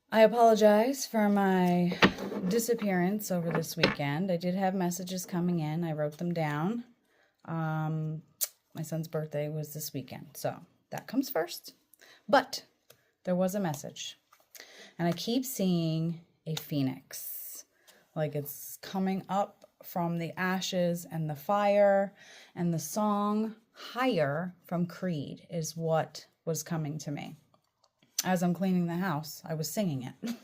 I apologize for my disappearance over this weekend. I did have messages coming in. I wrote them down. My son's birthday was this weekend, so that comes first. But there was a message, and I keep seeing a phoenix, like it's coming up from the ashes and the fire, and the song Higher from Creed is what was coming to me. As I'm cleaning the house, I was singing it.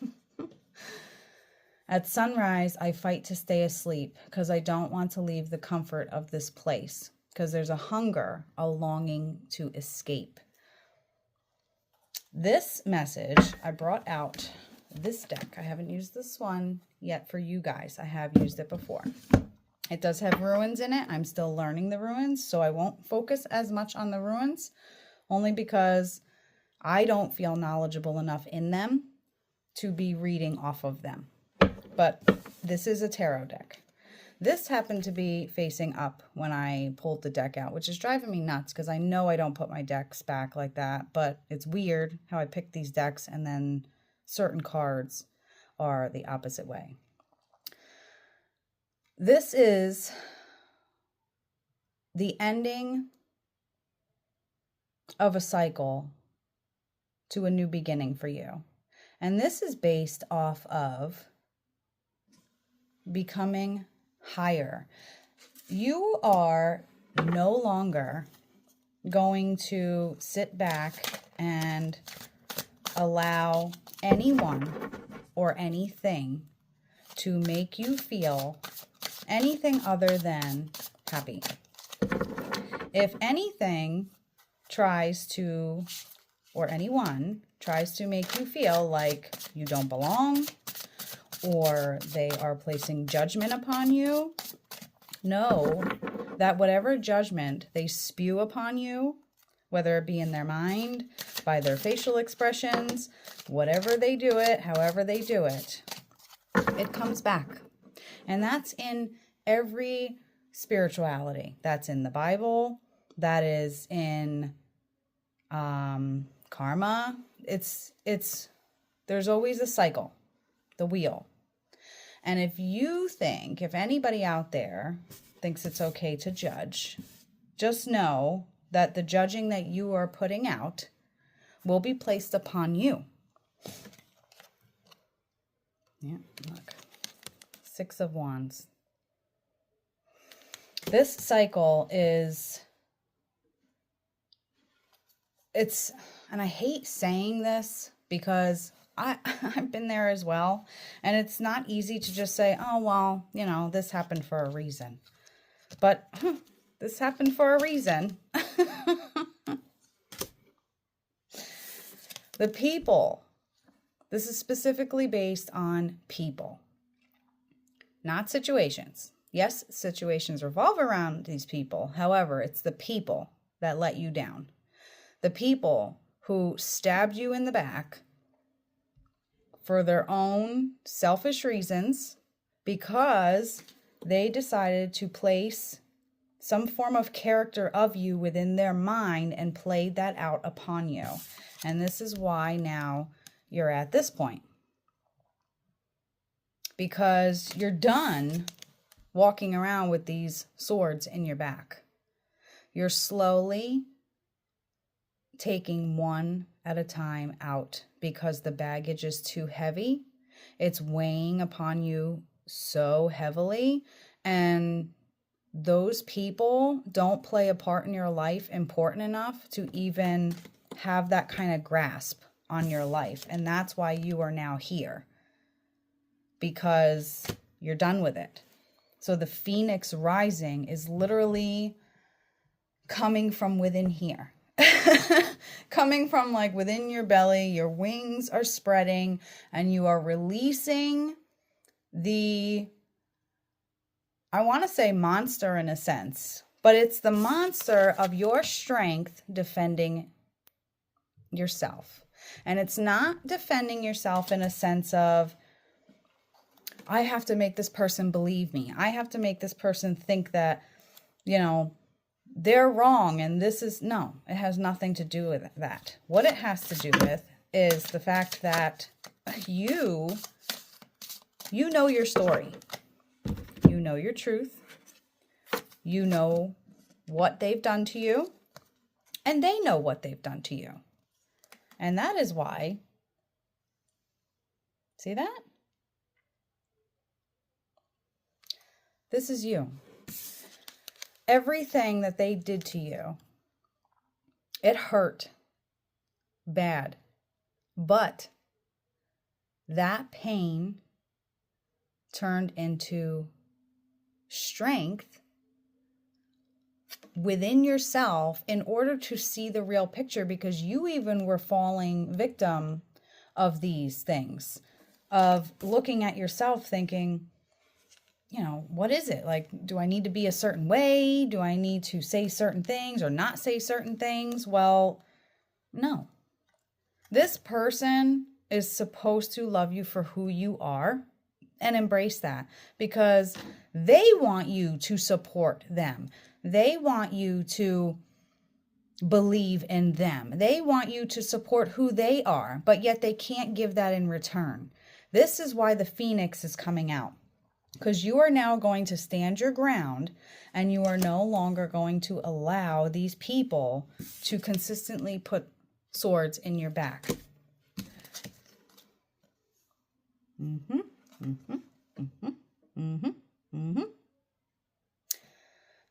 At sunrise, I fight to stay asleep because I don't want to leave the comfort of this place, because there's a hunger, a longing to escape. This message, I brought out this deck. I haven't used this one yet for you guys. I have used it before. It does have ruins in it. I'm still learning the ruins, so I won't focus as much on the ruins, only because I don't feel knowledgeable enough in them to be reading off of them. But this is a tarot deck. This happened to be facing up when I pulled the deck out, which is driving me nuts because I know I don't put my decks back like that, but it's weird how I pick these decks and then certain cards are the opposite way. This is the ending of a cycle to a new beginning for you. And this is based off of becoming higher. You are no longer going to sit back and allow anyone or anything to make you feel anything other than happy. If anything tries to, or anyone tries to make you feel like you don't belong, or they are placing judgment upon you, know that whatever judgment they spew upon you, whether it be in their mind, by their facial expressions, whatever they do it, however they do it, it comes back. And that's in every spirituality. That's in the Bible. That is in karma. There's always a cycle, the wheel. And if anybody out there thinks it's okay to judge, just know that the judging that you are putting out will be placed upon you. Yeah, look. 6 of Wands. This cycle and I hate saying this because I've been there as well. And it's not easy to just say, oh, well, this happened for a reason. But this happened for a reason. The people. This is specifically based on people, not situations. Yes, situations revolve around these people. However, it's the people that let you down. The people who stabbed you in the back for their own selfish reasons because they decided to place some form of character of you within their mind and played that out upon you. And this is why now you're at this point. Because you're done walking around with these swords in your back. You're slowly taking one at a time out because the baggage is too heavy. It's weighing upon you so heavily, and those people don't play a part in your life important enough to even have that kind of grasp on your life. And that's why you are now here, because you're done with it. So the phoenix rising is literally coming from within here. Coming from like within your belly, your wings are spreading and you are releasing I want to say monster in a sense, but it's the monster of your strength defending yourself. And it's not defending yourself in a sense of, I have to make this person believe me. I have to make this person think that, they're wrong and no, it has nothing to do with that. What it has to do with is the fact that you know your story. You know your truth. You know what they've done to you, and they know what they've done to you. And that is why, see that? This is you. Everything that they did to you, it hurt bad, but that pain turned into strength within yourself in order to see the real picture, because you even were falling victim of these things, of looking at yourself thinking, you know, what is it? Like, do I need to be a certain way? Do I need to say certain things or not say certain things? Well, no. This person is supposed to love you for who you are and embrace that, because they want you to support them. They want you to believe in them. They want you to support who they are, but yet they can't give that in return. This is why the Phoenix is coming out, because you are now going to stand your ground, and you are no longer going to allow these people to consistently put swords in your back.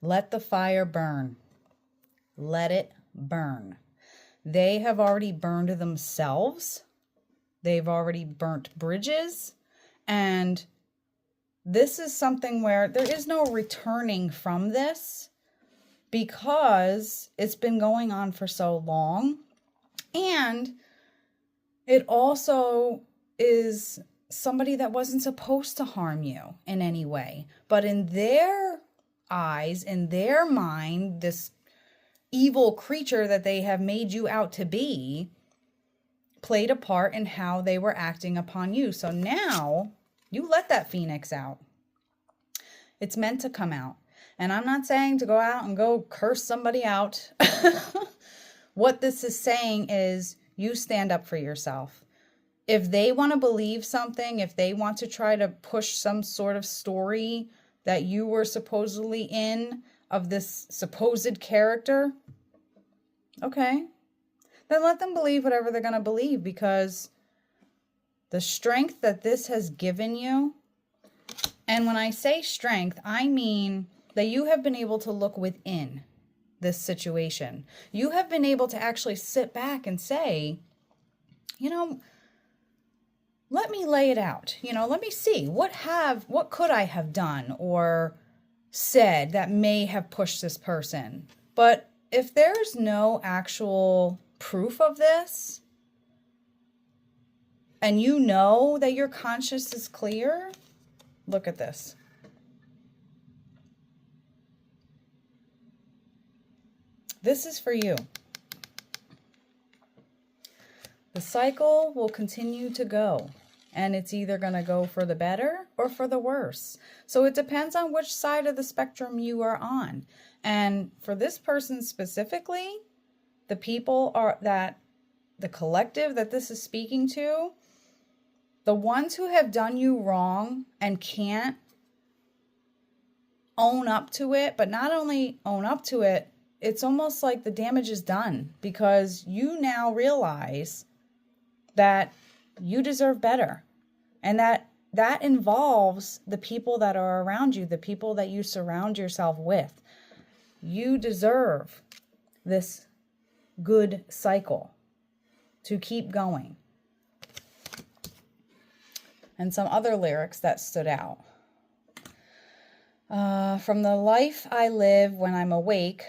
Let the fire burn. Let it burn. They have already burned themselves. They've already burnt bridges. And this is something where there is no returning from this, because it's been going on for so long. And it also is somebody that wasn't supposed to harm you in any way. But in their eyes, in their mind, this evil creature that they have made you out to be played a part in how they were acting upon you. So now you let that Phoenix out. It's meant to come out. And I'm not saying to go out and go curse somebody out. What this is saying is you stand up for yourself. If they want to believe something, if they want to try to push some sort of story that you were supposedly in of this supposed character, okay, then let them believe whatever they're going to believe, because the strength that this has given you, and when I say strength, I mean that you have been able to look within this situation. You have been able to actually sit back and say, you know, let me lay it out. You know, let me see what could I have done or said that may have pushed this person. But if there's no actual proof of this, and you know that your conscience is clear, look at this. This is for you. The cycle will continue to go, and it's either going to go for the better or for the worse. So it depends on which side of the spectrum you are on. And for this person specifically, the people are that the collective that this is speaking to, the ones who have done you wrong and can't own up to it, but not only own up to it, it's almost like the damage is done, because you now realize that you deserve better. And that involves the people that are around you, the people that you surround yourself with. You deserve this good cycle to keep going. And some other lyrics that stood out. From the life I live when I'm awake,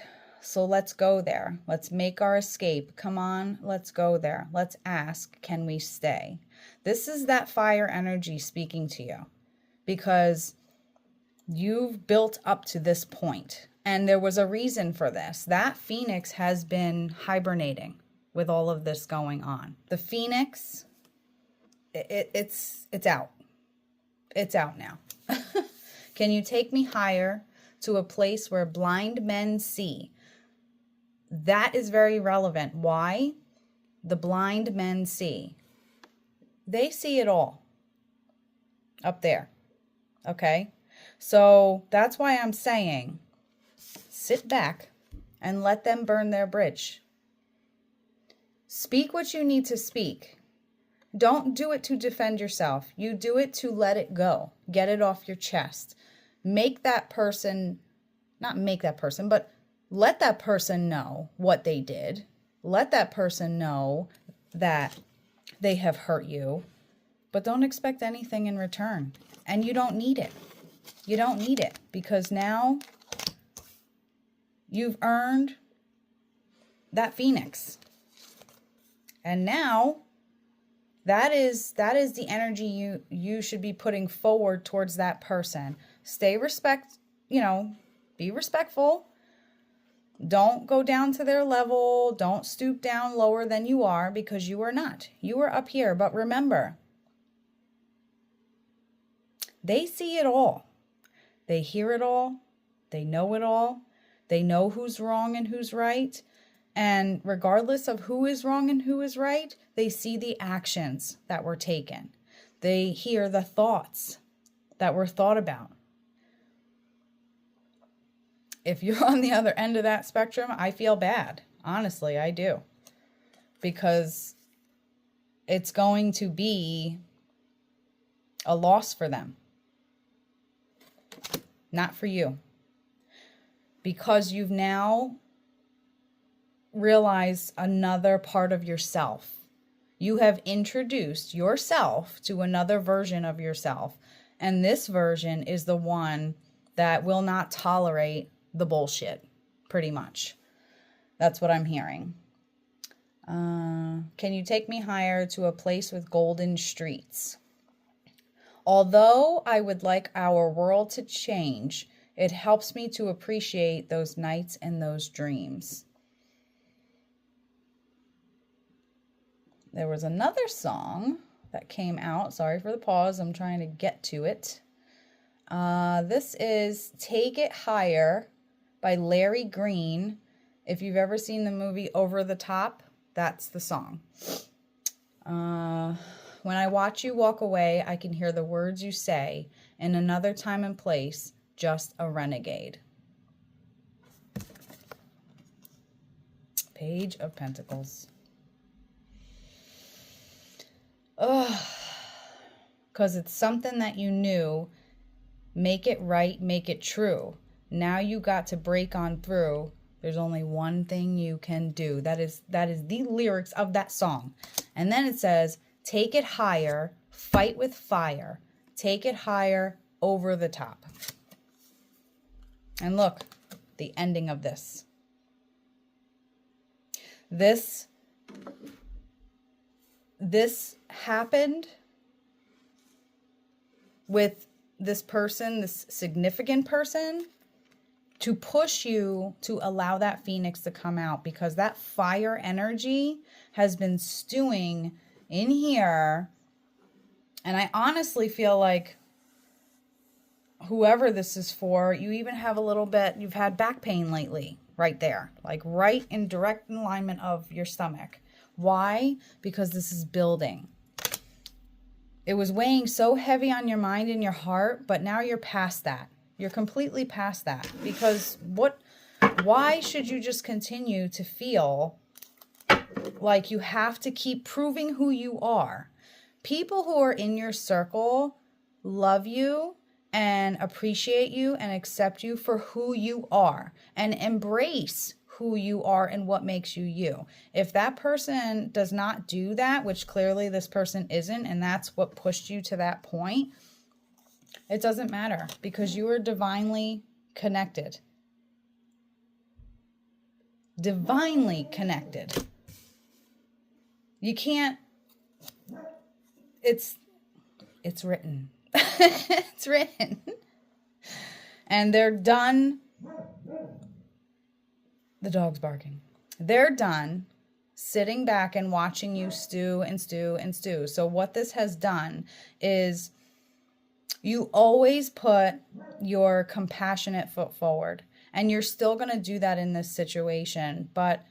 so let's go there. Let's make our escape. Come on, let's go there. Let's ask, can we stay? This is that fire energy speaking to you, because you've built up to this point, and there was a reason for this. That Phoenix has been hibernating with all of this going on. The Phoenix, it's out. It's out now. Can you take me higher to a place where blind men see? That is very relevant. Why? The blind men see. They see it all up there. Okay? So that's why I'm saying sit back and let them burn their bridge. Speak what you need to speak. Don't do it to defend yourself. You do it to let it go. Get it off your chest. Make that person, not make that person, but let that person know what they did. Let that person know that they have hurt you, but don't expect anything in return. And you don't need it. You don't need it, because now you've earned that phoenix. And now that is the energy you should be putting forward towards that person. Be respectful. Don't go down to their level. Don't stoop down lower than you are, because you are not. You are up here. But remember, they see it all. They hear it all. They know it all. They know who's wrong and who's right. And regardless of who is wrong and who is right, they see the actions that were taken. They hear the thoughts that were thought about. If you're on the other end of that spectrum, I feel bad. Honestly, I do. Because it's going to be a loss for them. Not for you. Because you've now realized another part of yourself. You have introduced yourself to another version of yourself. And this version is the one that will not tolerate the bullshit, pretty much. That's what I'm hearing. Can you take me higher to a place with golden streets? Although I would like our world to change, it helps me to appreciate those nights and those dreams. There was another song that came out. Sorry for the pause. I'm trying to get to it. This is Take It Higher by Larry Green. If you've ever seen the movie Over the Top, that's the song. When I watch you walk away, I can hear the words you say. In another time and place, just a renegade. Page of Pentacles. Because it's something that you knew. Make it right, make it true. Now you got to break on through. There's only one thing you can do. That is the lyrics of that song. And then it says, take it higher, fight with fire. Take it higher, over the top. And look, the ending of this. This happened with this person, this significant person, to push you to allow that phoenix to come out, because that fire energy has been stewing in here. And I honestly feel like whoever this is for, you even have a little bit, you've had back pain lately, right there, like right in direct alignment of your stomach. Why? Because this is building. It was weighing so heavy on your mind and your heart, but now you're past that. You're completely past that. Because why should you just continue to feel like you have to keep proving who you are? People who are in your circle love you and appreciate you and accept you for who you are and embrace who you are and what makes you you. If that person does not do that, which clearly this person isn't, and that's what pushed you to that point, it doesn't matter, because you are divinely connected. Divinely connected. You can't, it's written. It's written. And they're done. The dog's barking. They're done sitting back and watching you stew and stew and stew. So what this has done is you always put your compassionate foot forward. And you're still going to do that in this situation. But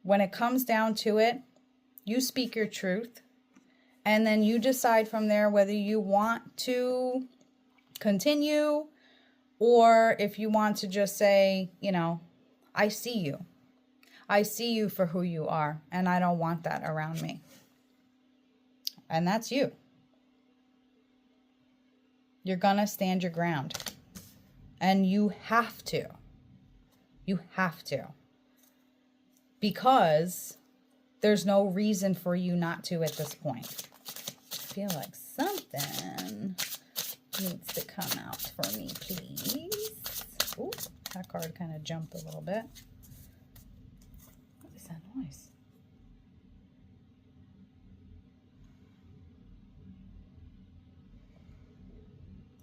when it comes down to it, you speak your truth. And then you decide from there whether you want to continue or if you want to just say, you know, I see you. I see you for who you are, and I don't want that around me. And that's you. You're going to stand your ground. And you have to. You have to. Because there's no reason for you not to at this point. I feel like something needs to come out for me, please. Ooh, that card kind of jumped a little bit. What is that noise?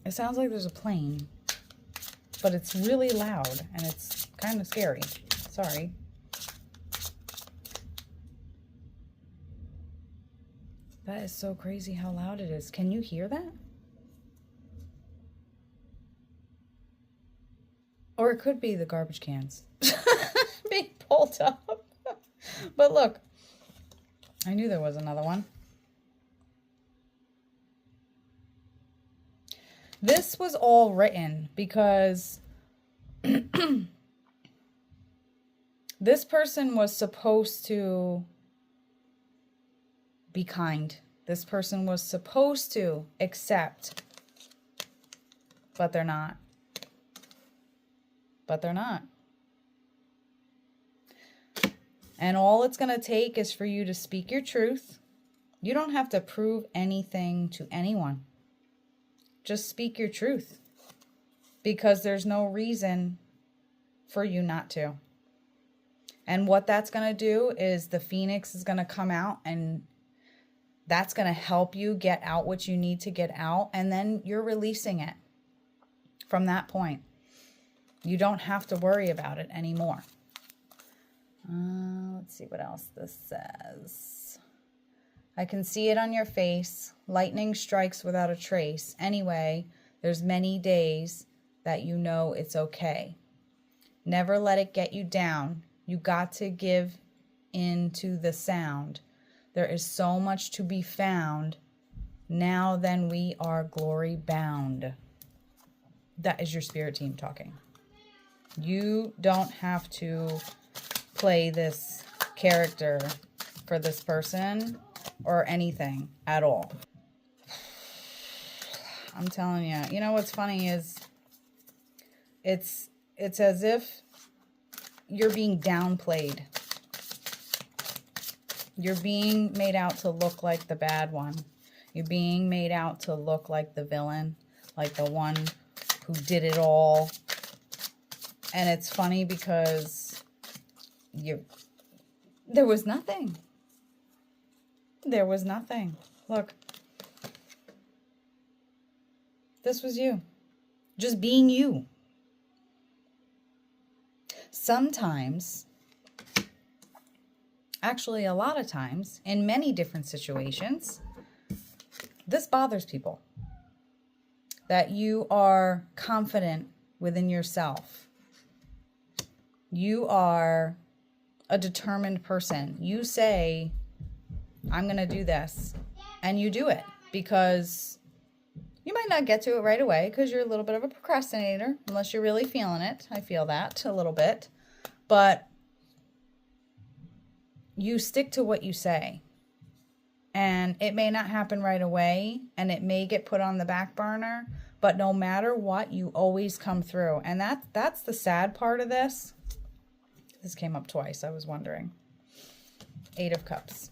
It sounds like there's a plane, but it's really loud and it's kind of scary. Sorry. That is so crazy how loud it is. Can you hear that? Or it could be the garbage cans being pulled up. But look, I knew there was another one. This was all written because this person was supposed to be kind. This person was supposed to accept, but they're not. But they're not. And all it's going to take is for you to speak your truth. You don't have to prove anything to anyone. Just speak your truth. Because there's no reason for you not to. And what that's going to do is the Phoenix is going to come out, and that's going to help you get out what you need to get out. And then you're releasing it from that point. You don't have to worry about it anymore. Let's see what else this says. I can see it on your face. Lightning strikes without a trace. Anyway, there's many days that you know it's okay. Never let it get you down. You got to give in to the sound. There is so much to be found. Now then we are glory bound. That is your spirit team talking. You don't have to play this character for this person or anything at all. I'm telling you. You know what's funny is it's as if you're being downplayed. You're being made out to look like the bad one. You're being made out to look like the villain, like the one who did it all. And it's funny because there was nothing. There was nothing. Look. This was you. Just being you. Sometimes, actually a lot of times, in many different situations, this bothers people. That you are confident within yourself. You are a determined person. You say, I'm going to do this. And you do it. Because you might not get to it right away because you're a little bit of a procrastinator. Unless you're really feeling it. I feel that a little bit. But you stick to what you say. And it may not happen right away. And it may get put on the back burner. But no matter what, you always come through. And that's the sad part of this. This came up twice. I was wondering. 8 of Cups.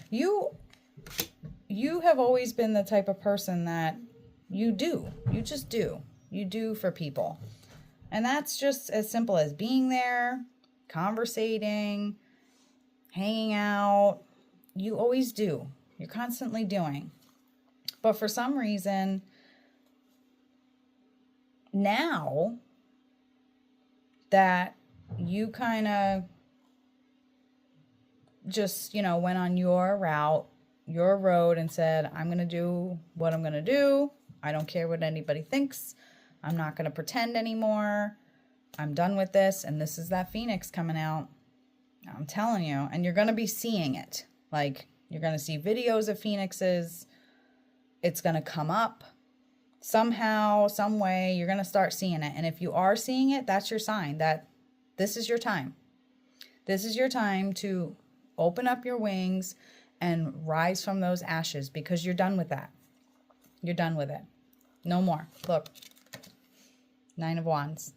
You have always been the type of person that you do. You just do. You do for people. And that's just as simple as being there, conversating, hanging out. You always do. You're constantly doing. But for some reason, now that you kind of just, went on your route, your road, and said, I'm going to do what I'm going to do. I don't care what anybody thinks. I'm not going to pretend anymore. I'm done with this. And this is that Phoenix coming out. I'm telling you, and you're going to be seeing it. Like, you're going to see videos of phoenixes. It's going to come up somehow, some way. You're going to start seeing it. And if you are seeing it, that's your sign that this is your time. This is your time to open up your wings and rise from those ashes, because you're done with that. You're done with it. No more. Look. 9 of Wands.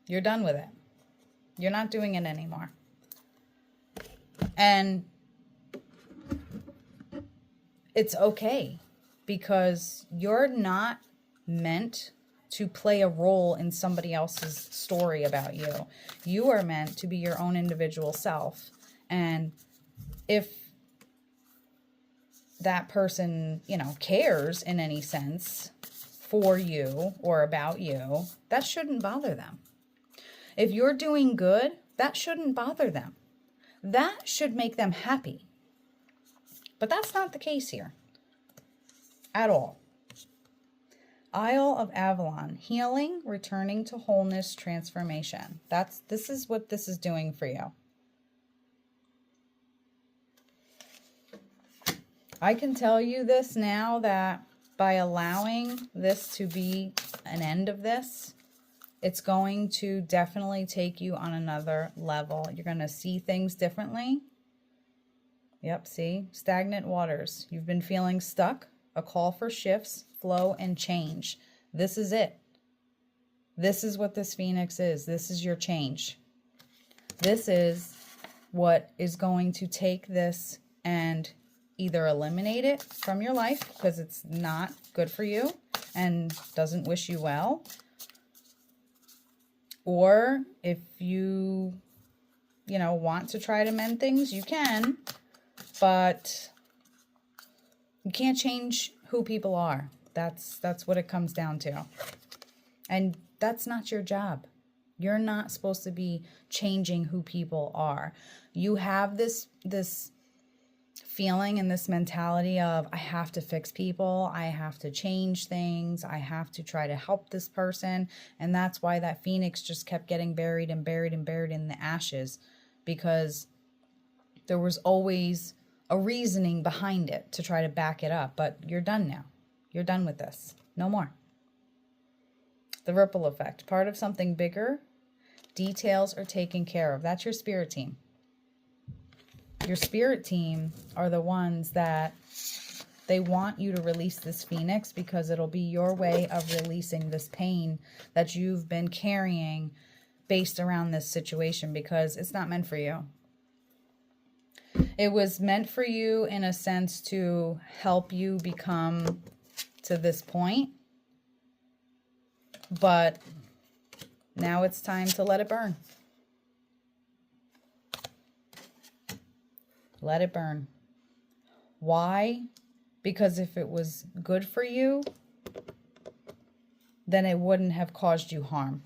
You're done with it. You're not doing it anymore. And it's okay, because you're not meant to play a role in somebody else's story about you. You are meant to be your own individual self. And if that person, you know, cares in any sense for you or about you, that shouldn't bother them. If you're doing good, that shouldn't bother them. That should make them happy. But that's not the case here at all. Isle of Avalon, healing, returning to wholeness, transformation. This is what this is doing for you. I can tell you this now, that by allowing this to be an end of this, it's going to definitely take you on another level. You're going to see things differently. Yep, see? Stagnant waters. You've been feeling stuck. A call for shifts, flow, and change. This is it. This is what this Phoenix is. This is your change. This is what is going to take this and either eliminate it from your life because it's not good for you and doesn't wish you well. Or if you want to try to mend things, you can, but you can't change who people are. That's what it comes down to. And that's not your job. You're not supposed to be changing who people are. You have this feeling and this mentality of, I have to fix people, I have to change things, I have to try to help this person. And that's why that Phoenix just kept getting buried and buried and buried in the ashes, because there was always a reasoning behind it to try to back it up. But you're done now. You're done with this. No more. The ripple effect, part of something bigger. Details are taken care of. That's your spirit team. Your spirit team are the ones that they want you to release this Phoenix, because it'll be your way of releasing this pain that you've been carrying based around this situation, because it's not meant for you. It was meant for you in a sense to help you become to this point, but now it's time to let it burn. Let it burn. Why? Because if it was good for you, then it wouldn't have caused you harm.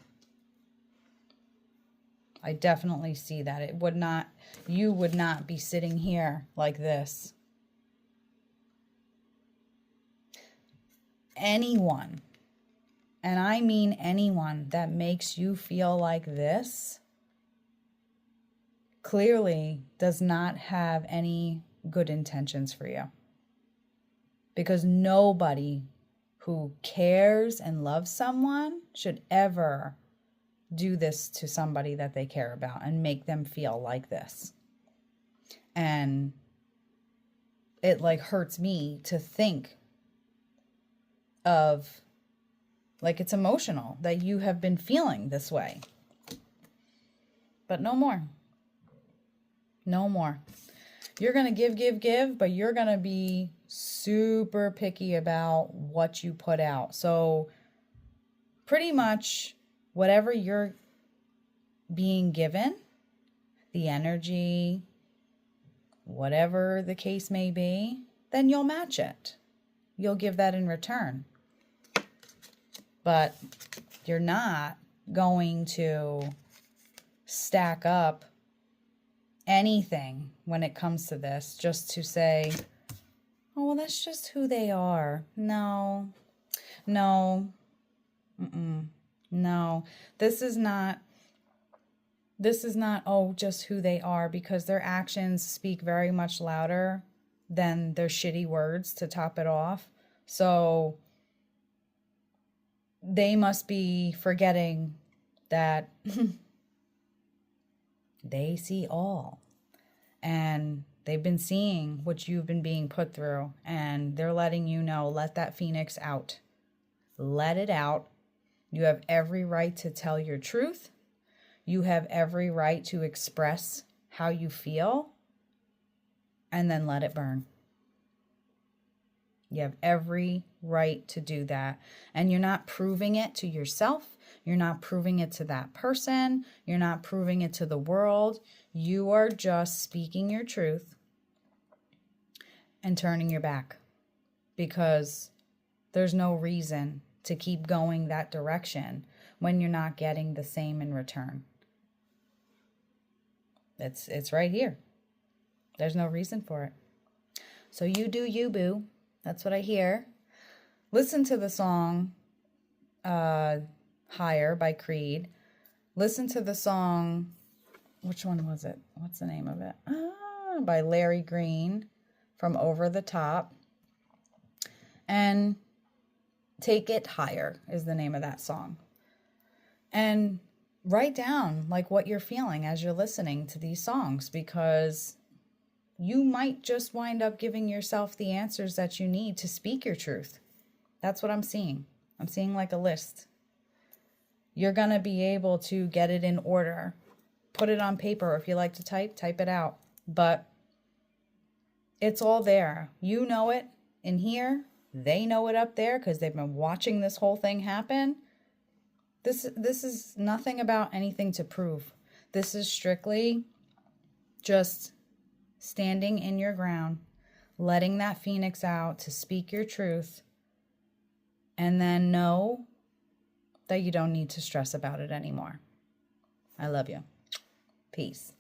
I definitely see that. It would not, you would not be sitting here like this. Anyone, and I mean anyone, that makes you feel like this clearly does not have any good intentions for you. Because nobody who cares and loves someone should ever do this to somebody that they care about and make them feel like this. And it like hurts me to think of, like, it's emotional that you have been feeling this way. But no more. No more. You're going to give, but you're going to be super picky about what you put out. So pretty much whatever you're being given, the energy, whatever the case may be, then you'll match it. You'll give that in return. But you're not going to stack up anything when it comes to this just to say, oh, well, that's just who they are. No. No. No. This is not This is not, oh, just who they are, because their actions speak very much louder than their shitty words to top it off. So they must be forgetting that they see all. And they've been seeing what you've been being put through. And they're letting you know, let that phoenix out. Let it out. You have every right to tell your truth. You have every right to express how you feel. And then let it burn. You have every right to do that. And you're not proving it to yourself. You're not proving it to that person. You're not proving it to the world. You are just speaking your truth and turning your back, because there's no reason to keep going that direction when you're not getting the same in return. It's right here. There's no reason for it. So you do you, boo. That's what I hear. Listen to the song Higher by Creed. Listen to the song, which one was it? What's the name of it? By Larry Green, from Over the Top. And Take It Higher is the name of that song. And write down like what you're feeling as you're listening to these songs, because you might just wind up giving yourself the answers that you need to speak your truth. That's what I'm seeing. I'm seeing like a list. You're going to be able to get it in order. Put it on paper. If you like to type it out. But it's all there. You know it in here. They know it up there because they've been watching this whole thing happen. This is nothing about anything to prove. This is strictly just standing in your ground, letting that phoenix out to speak your truth, and then know that you don't need to stress about it anymore. I love you. Peace.